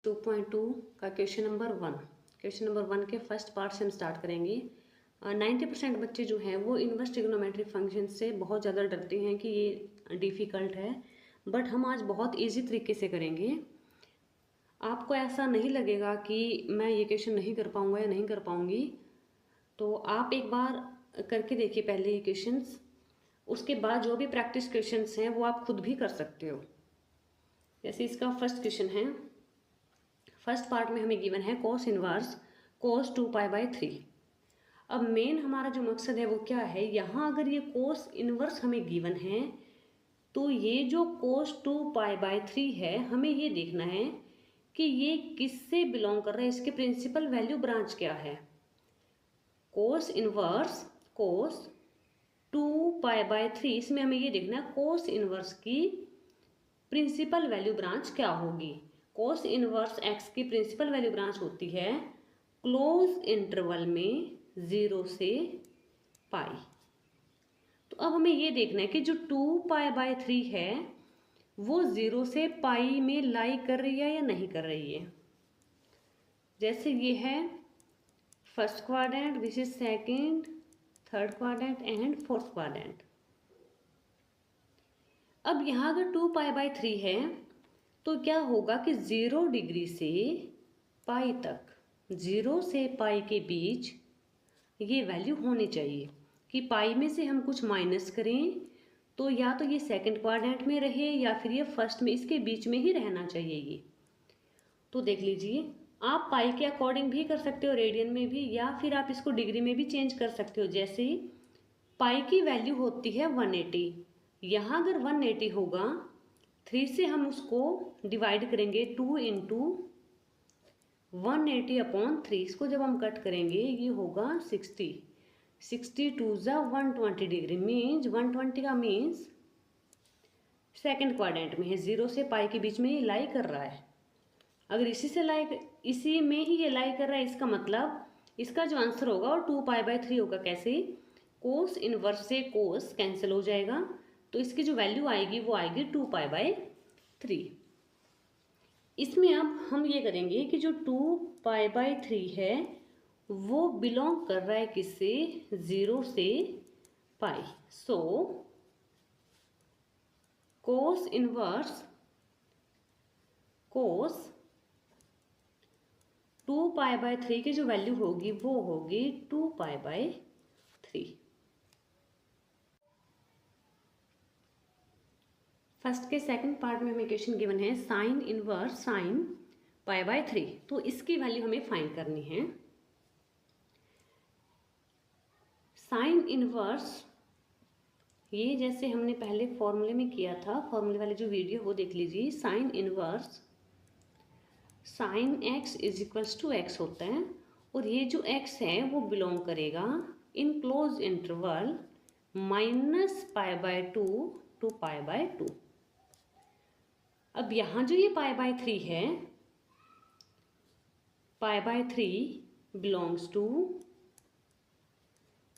2.2 का question number one के first part से हम स्टार्ट करेंगे। 90% बच्चे जो हैं वो इनवर्स ट्रिग्नोमेट्रिक फंक्शन से बहुत ज़्यादा डरते हैं कि ये डिफ़िकल्ट है, बट हम आज बहुत इजी तरीके से करेंगे। आपको ऐसा नहीं लगेगा कि मैं ये क्वेश्चन नहीं कर पाऊँगा या नहीं कर पाऊँगी, तो आप एक बार करके देखिए पहले ये क्वेश्चंस। उसके बाद जो भी प्रैक्टिस क्वेश्चंस हैं वो आप खुद भी कर सकते हो। जैसे इसका फर्स्ट क्वेश्चन है, फर्स्ट पार्ट में हमें गिवन है cos इनवर्स cos 2π/3। अब मेन हमारा जो मकसद है वो क्या है, यहाँ अगर ये cos इनवर्स हमें गिवन है तो ये जो cos 2π/3 है हमें ये देखना है कि ये किससे बिलोंग कर रहा है, इसके प्रिंसिपल वैल्यू ब्रांच क्या है। cos इनवर्स cos 2π/3, इसमें हमें ये देखना है cos इनवर्स की प्रिंसिपल वैल्यू ब्रांच क्या होगी। cos इनवर्स x की प्रिंसिपल वैल्यू ब्रांच होती है क्लोज इंटरवल में 0 से पाई। तो अब हमें ये देखना है कि जो 2π/3 है वो 0 से पाई में लाई कर रही है या नहीं कर रही है। जैसे ये है first quadrant, this is second, third quadrant and fourth quadrant. अब यहाँ अगर 2π/3 है तो क्या होगा कि 0 डिग्री से पाई तक, 0 से पाई के बीच ये वैल्यू होनी चाहिए कि पाई में से हम कुछ माइनस करें तो या तो ये सेकंड क्वाड्रेंट में रहे या फिर ये फर्स्ट में, इसके बीच में ही रहना चाहिए ये। तो देख लीजिए, आप पाई के अकॉर्डिंग भी कर सकते हो, रेडियन में भी, या फिर आप इसको डिग्री में भी चेंज कर सकते हो। जैसे पाई की वैल्यू होती है 180, यहाँ अगर 180 होगा 3 से हम उसको डिवाइड करेंगे 2 इंटू 180/3, इसको जब हम कट करेंगे ये होगा 60 टू ज़ा 120 डिग्री, मीन्स 120 का मीन्स सेकंड क्वाड्रेंट में है, 0 से पाई के बीच में ये लाई कर रहा है। अगर इसी में ही ये लाई कर रहा है, इसका मतलब इसका जो आंसर होगा वो 2π/3 होगा। कैसे? कोस इनवर्स से कोस कैंसिल हो जाएगा, तो इसकी जो वैल्यू आएगी वो आएगी 2π/3। इसमें अब हम ये करेंगे कि जो 2π/3 है वो बिलोंग कर रहा है किससे, 0 से पाई। सो कोस इनवर्स कोस 2π/3 की जो वैल्यू होगी वो होगी 2π/3। फर्स्ट के सेकंड पार्ट में हमें क्वेश्चन गिवन है साइन इनवर्स साइन π/3, तो इसकी वैल्यू हमें फाइंड करनी है। साइन इनवर्स ये जैसे हमने पहले फॉर्मूले में किया था, फॉर्मूले वाले जो वीडियो वो देख लीजिए। Sine inverse sine x is equals to x होता है, और ये जो x है वो बिलोंग करेगा इन क्लोज इंटरवल -π/2 टू π/2। अब यहाँ जो ये π/3 है, π/3 बिलोंग्स टू,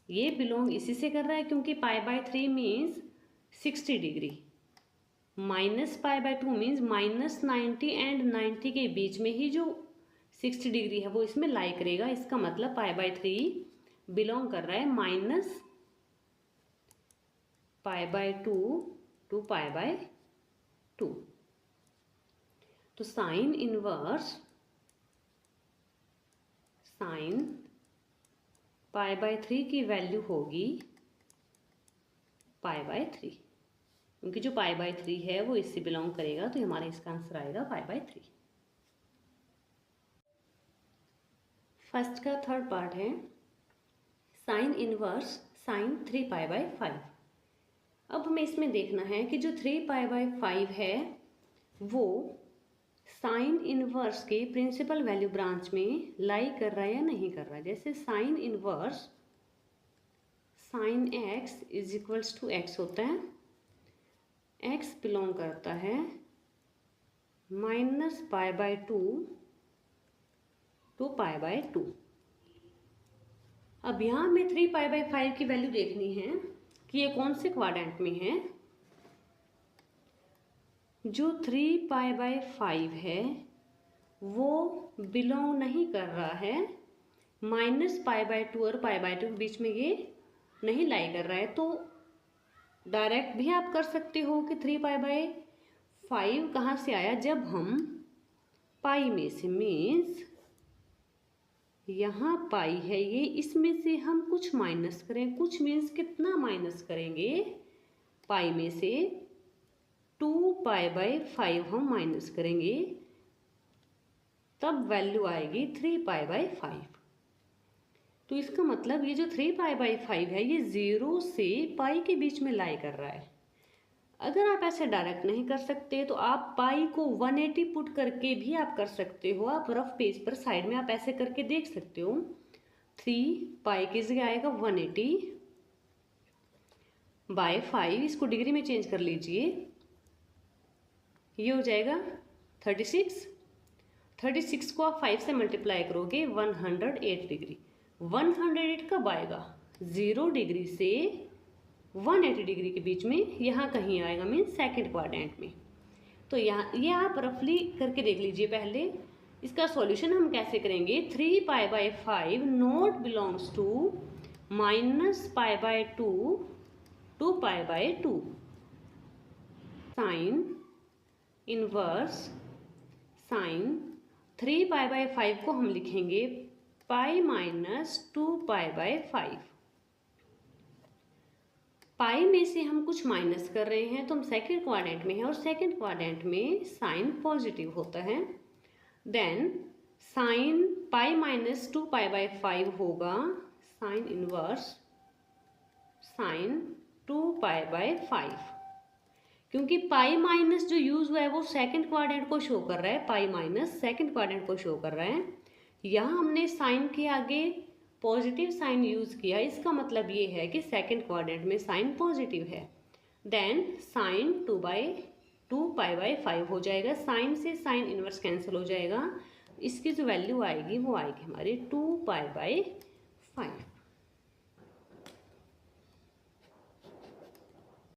ये बिलोंग इसी से कर रहा है क्योंकि π/3 मीन्स 60 डिग्री, -π/2 मीन्स -90 एंड 90 के बीच में ही जो 60 डिग्री है वो इसमें लाई करेगा। इसका मतलब π/3 बिलोंग कर रहा है -π/2 टू π/2। तो साइन इनवर्स साइन π/3 की वैल्यू होगी π/3, क्योंकि जो π/3 है वो इससे बिलोंग करेगा, तो हमारा इसका आंसर आएगा π/3। फर्स्ट का थर्ड पार्ट है साइन इनवर्स साइन 3π/5। अब हमें इसमें देखना है कि जो 3π/5 है वो साइन इनवर्स के प्रिंसिपल वैल्यू ब्रांच में लाई कर रहा है या नहीं कर रहा है। जैसे sine inverse sine x is equals to x होता है, x बिलोंग करता है -π/2 टू π/2। अब यहाँ हमें 3π/5 की वैल्यू देखनी है कि ये कौन से क्वाड्रेंट में है। जो 3π/5 है वो बिलोंग नहीं कर रहा है, -π/2 और π/2 के बीच में ये नहीं लाई कर रहा है। तो डायरेक्ट भी आप कर सकते हो कि 3π/5 कहाँ से आया, जब हम पाई में से मीन्स यहाँ पाई है ये, इसमें से हम कुछ माइनस करें। कुछ मीन्स कितना माइनस करेंगे, पाई में से 2π/5 हम माइनस करेंगे, तब वैल्यू आएगी 3π/5। तो इसका मतलब ये जो 3π/5 है ये 0 से पाई के बीच में लाई कर रहा है। अगर आप ऐसे डायरेक्ट नहीं कर सकते तो आप पाई को 180 पुट करके भी आप कर सकते हो। आप रफ पेज पर साइड में आप ऐसे करके देख सकते हो। 3 पाई की जगह आएगा 180/5, इसको डिग्री में चेंज कर लीजिए, ये हो जाएगा 36। 36 को आप 5 से मल्टीप्लाई करोगे 108 डिग्री। 108 कब आएगा, 0 डिग्री से 180 डिग्री के बीच में, यहाँ कहीं आएगा, मीन्स सेकंड क्वाड्रेंट में। तो यहाँ ये आप रफली करके देख लीजिए। पहले इसका सॉल्यूशन हम कैसे करेंगे, 3π/5 not belongs to -π/2 2π/2। Sine inverse sine 3π/5 को हम लिखेंगे π-2π/5। पाई में से हम कुछ माइनस कर रहे हैं तो हम सेकंड क्वाड्रेंट में हैं, और सेकंड क्वाड्रेंट में साइन पॉजिटिव होता है। देन साइन π-2π/5 होगा साइन इनवर्स साइन 2π/5, क्योंकि पाई माइनस जो यूज हुआ है वो सेकंड क्वाड्रेंट को शो कर रहा है, पाई माइनस सेकंड क्वाड्रेंट को शो कर रहा है। यहाँ हमने साइन के आगे पॉजिटिव साइन यूज किया, इसका मतलब ये है कि सेकंड क्वाड्रेंट में साइन पॉजिटिव है। देन साइन 2π/5 हो जाएगा, साइन से साइन इनवर्स कैंसिल हो जाएगा, इसकी जो वैल्यू आएगी वो आएगी हमारी 2π/5।